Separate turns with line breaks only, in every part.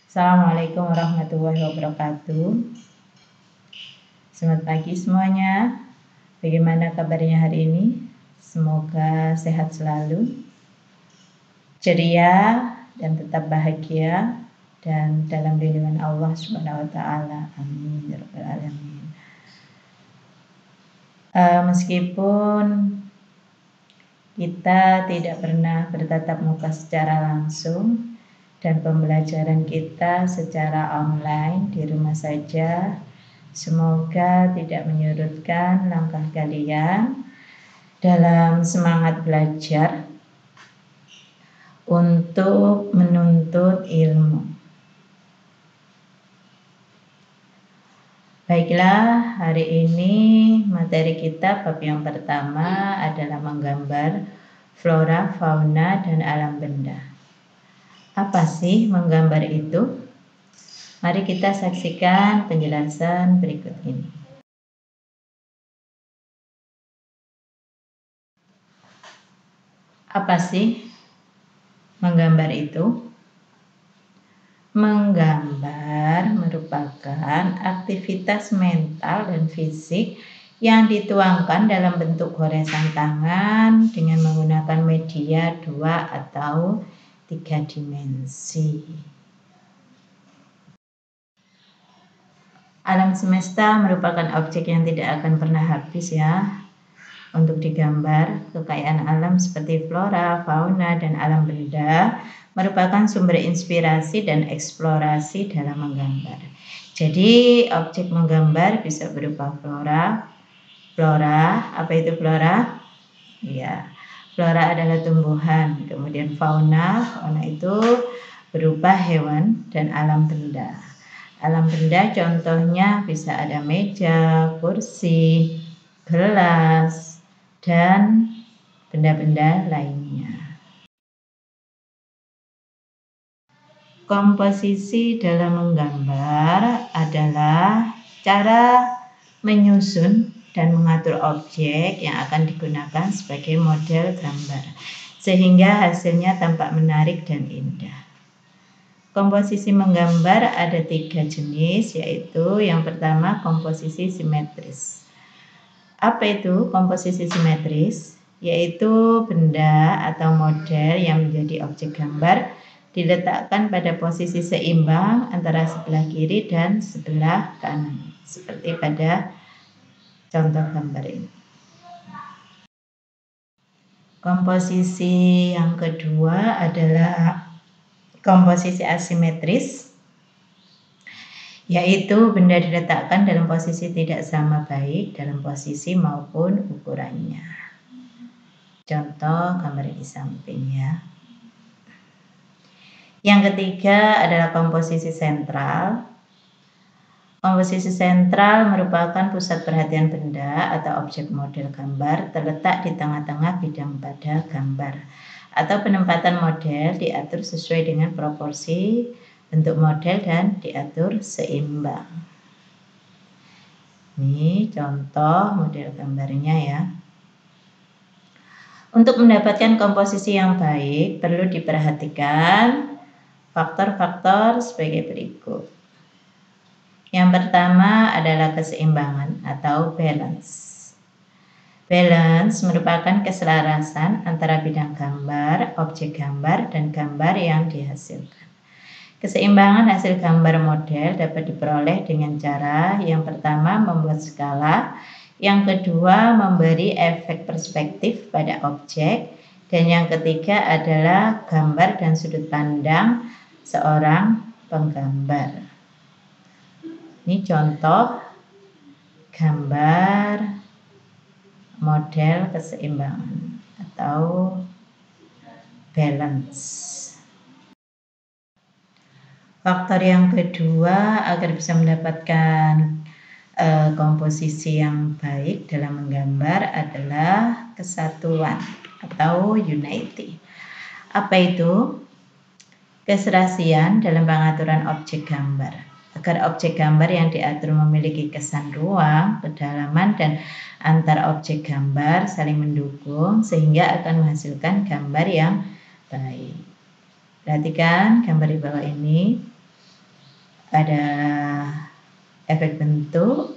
Assalamualaikum warahmatullahi wabarakatuh. Selamat pagi semuanya. Bagaimana kabarnya hari ini? Semoga sehat selalu, ceria, dan tetap bahagia dan dalam lindungan Allah Subhanahu wa taala. Amin ya rabbal alamin. Meskipun kita tidak pernah bertatap muka secara langsung dan pembelajaran kita secara online di rumah saja, semoga tidak menyurutkan langkah kalian dalam semangat belajar untuk menuntut ilmu. Baiklah, hari ini materi kita bab yang pertama adalah menggambar flora, fauna, dan alam benda. Apa sih menggambar itu? Mari kita saksikan penjelasan berikut ini. Apa sih menggambar itu? Menggambar merupakan aktivitas mental dan fisik yang dituangkan dalam bentuk goresan tangan dengan menggunakan media 2 atau 3 dimensi. Alam semesta merupakan objek yang tidak akan pernah habis ya untuk digambar. Kekayaan alam seperti flora, fauna, dan alam benda merupakan sumber inspirasi dan eksplorasi dalam menggambar. Jadi objek menggambar bisa berupa flora. Apa itu flora? Ya, flora adalah tumbuhan. Kemudian fauna itu berupa hewan dan alam benda. Alam benda contohnya bisa ada meja, kursi, gelas, dan benda-benda lainnya. Komposisi dalam menggambar adalah cara menyusun dan mengatur objek yang akan digunakan sebagai model gambar, sehingga hasilnya tampak menarik dan indah. Komposisi menggambar ada 3 jenis, yaitu yang pertama komposisi simetris. Apa itu komposisi simetris? Yaitu benda atau model yang menjadi objek gambar diletakkan pada posisi seimbang antara sebelah kiri dan sebelah kanan, seperti pada contoh gambar ini. Komposisi yang kedua adalah komposisi asimetris, yaitu benda diletakkan dalam posisi tidak sama baik dalam posisi maupun ukurannya. Contoh gambar di samping ya. Yang ketiga adalah komposisi sentral. Komposisi sentral merupakan pusat perhatian benda atau objek model gambar terletak di tengah-tengah bidang pada gambar, atau penempatan model diatur sesuai dengan proporsi bentuk model dan diatur seimbang. Ini contoh model gambarnya ya. Untuk mendapatkan komposisi yang baik perlu diperhatikan faktor-faktor sebagai berikut. Yang pertama adalah keseimbangan atau balance. Balance merupakan keselarasan antara bidang gambar, objek gambar, dan gambar yang dihasilkan. Keseimbangan hasil gambar model dapat diperoleh dengan cara yang pertama membuat skala, yang kedua memberi efek perspektif pada objek, dan yang ketiga adalah gambar dan sudut pandang seorang penggambar. Ini contoh gambar model keseimbangan atau balance. Faktor yang kedua agar bisa mendapatkan komposisi yang baik dalam menggambar adalah kesatuan atau unity. Apa itu? Keserasian dalam pengaturan objek gambar. Agar objek gambar yang diatur memiliki kesan ruang, kedalaman, dan antar objek gambar saling mendukung sehingga akan menghasilkan gambar yang baik. Perhatikan gambar di bawah ini. ada efek bentuk,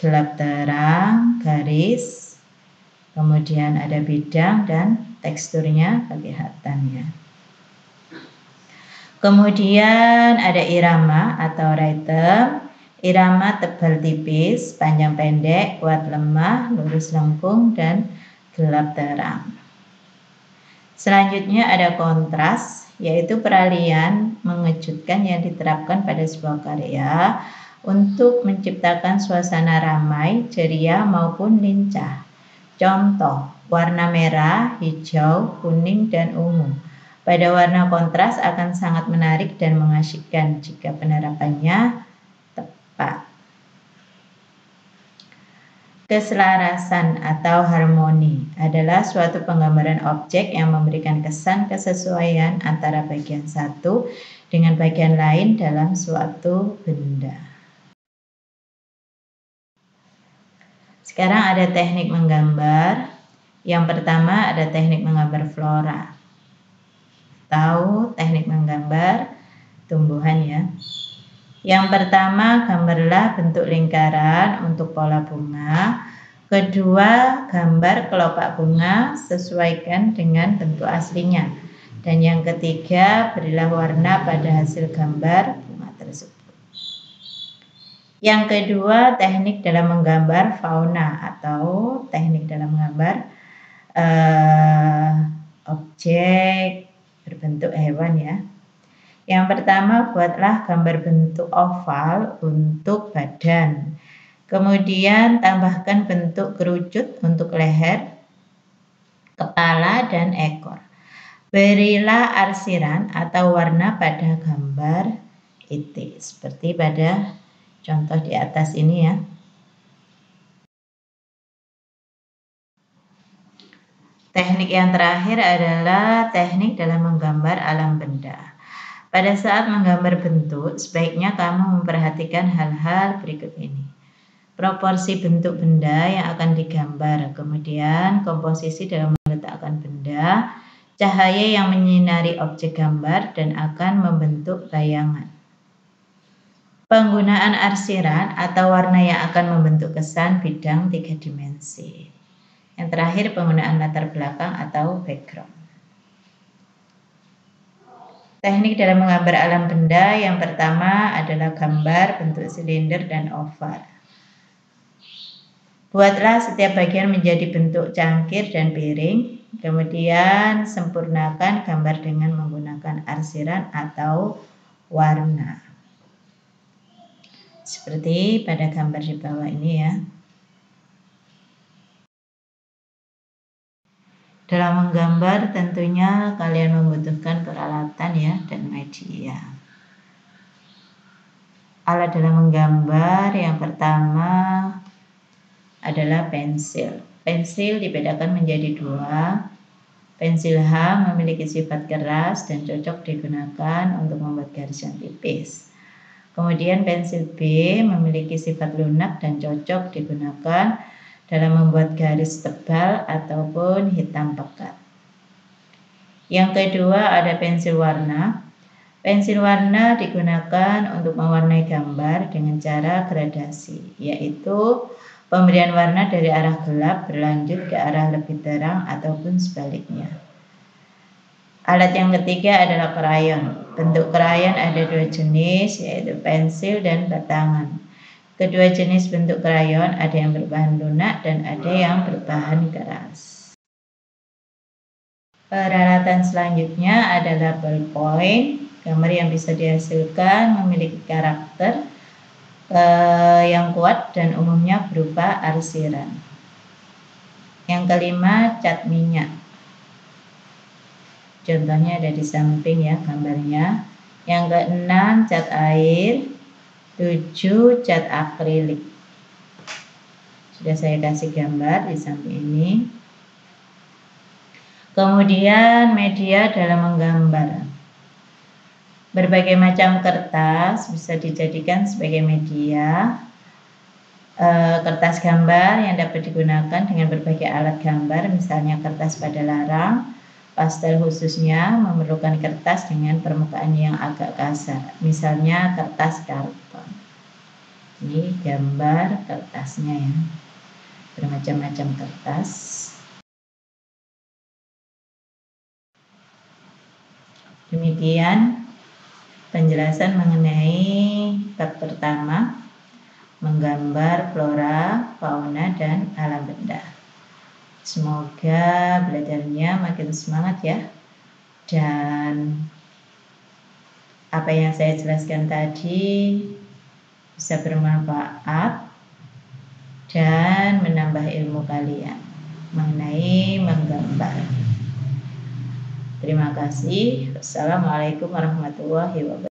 gelap terang, garis, kemudian ada bidang dan teksturnya kelihatan ya. Kemudian ada irama atau rhythm. Irama tebal tipis, panjang pendek, kuat lemah, lurus lengkung, dan gelap terang. Selanjutnya ada kontras, yaitu peralihan mengejutkan yang diterapkan pada sebuah karya untuk menciptakan suasana ramai, ceria maupun lincah. Contoh, warna merah, hijau, kuning, dan ungu. Pada warna kontras akan sangat menarik dan mengasyikkan jika penerapannya tepat. Keselarasan atau harmoni adalah suatu penggambaran objek yang memberikan kesan kesesuaian antara bagian satu dengan bagian lain dalam suatu benda. Sekarang ada teknik menggambar. Yang pertama ada teknik menggambar flora. Tahu teknik menggambar tumbuhan ya. Yang pertama, gambarlah bentuk lingkaran untuk pola bunga. Kedua, gambar kelopak bunga sesuaikan dengan bentuk aslinya. Dan yang ketiga, berilah warna pada hasil gambar bunga tersebut. Yang kedua, teknik dalam menggambar fauna atau teknik dalam menggambar objek berbentuk hewan ya. Yang pertama, buatlah gambar bentuk oval untuk badan. Kemudian tambahkan bentuk kerucut untuk leher, kepala, dan ekor. Berilah arsiran atau warna pada gambar itu, seperti pada contoh di atas ini ya. Teknik yang terakhir adalah teknik dalam menggambar alam benda. Pada saat menggambar bentuk, sebaiknya kamu memperhatikan hal-hal berikut ini. Proporsi bentuk benda yang akan digambar, kemudian komposisi dalam meletakkan benda, cahaya yang menyinari objek gambar dan akan membentuk bayangan. Penggunaan arsiran atau warna yang akan membentuk kesan bidang 3 dimensi. Yang terakhir, penggunaan latar belakang atau background. Teknik dalam menggambar alam benda yang pertama adalah gambar bentuk silinder dan oval. Buatlah setiap bagian menjadi bentuk cangkir dan piring. Kemudian sempurnakan gambar dengan menggunakan arsiran atau warna. Seperti pada gambar di bawah ini ya. Dalam menggambar tentunya kalian membutuhkan peralatan ya dan media. Alat dalam menggambar yang pertama adalah pensil. Pensil dibedakan menjadi dua. Pensil H memiliki sifat keras dan cocok digunakan untuk membuat garis yang tipis. Kemudian pensil B memiliki sifat lunak dan cocok digunakan dalam membuat garis tebal ataupun hitam pekat. Yang kedua ada pensil warna. Pensil warna digunakan untuk mewarnai gambar dengan cara gradasi, yaitu pemberian warna dari arah gelap berlanjut ke arah lebih terang ataupun sebaliknya. Alat yang ketiga adalah krayon. Bentuk krayon ada dua jenis, yaitu pensil dan batangan. Kedua jenis bentuk krayon ada yang berbahan lunak dan ada yang berbahan keras. Peralatan selanjutnya adalah ballpoint. Gambar yang bisa dihasilkan memiliki karakter yang kuat dan umumnya berupa arsiran. Yang kelima, cat minyak. Contohnya ada di samping ya gambarnya. Yang keenam, cat air. 7, cat akrilik. Sudah saya kasih gambar di samping ini. Kemudian media dalam menggambar. Berbagai macam kertas bisa dijadikan sebagai media. Kertas gambar yang dapat digunakan dengan berbagai alat gambar, misalnya kertas pada larang, Pastel khususnya memerlukan kertas dengan permukaan yang agak kasar, misalnya kertas karton. Ini gambar kertasnya ya, bermacam-macam kertas. Demikian penjelasan mengenai bab pertama, menggambar flora, fauna, dan alam benda. Semoga belajarnya makin semangat ya, dan apa yang saya jelaskan tadi bisa bermanfaat dan menambah ilmu kalian mengenai menggambar. Terima kasih. Wassalamualaikum warahmatullahi wabarakatuh.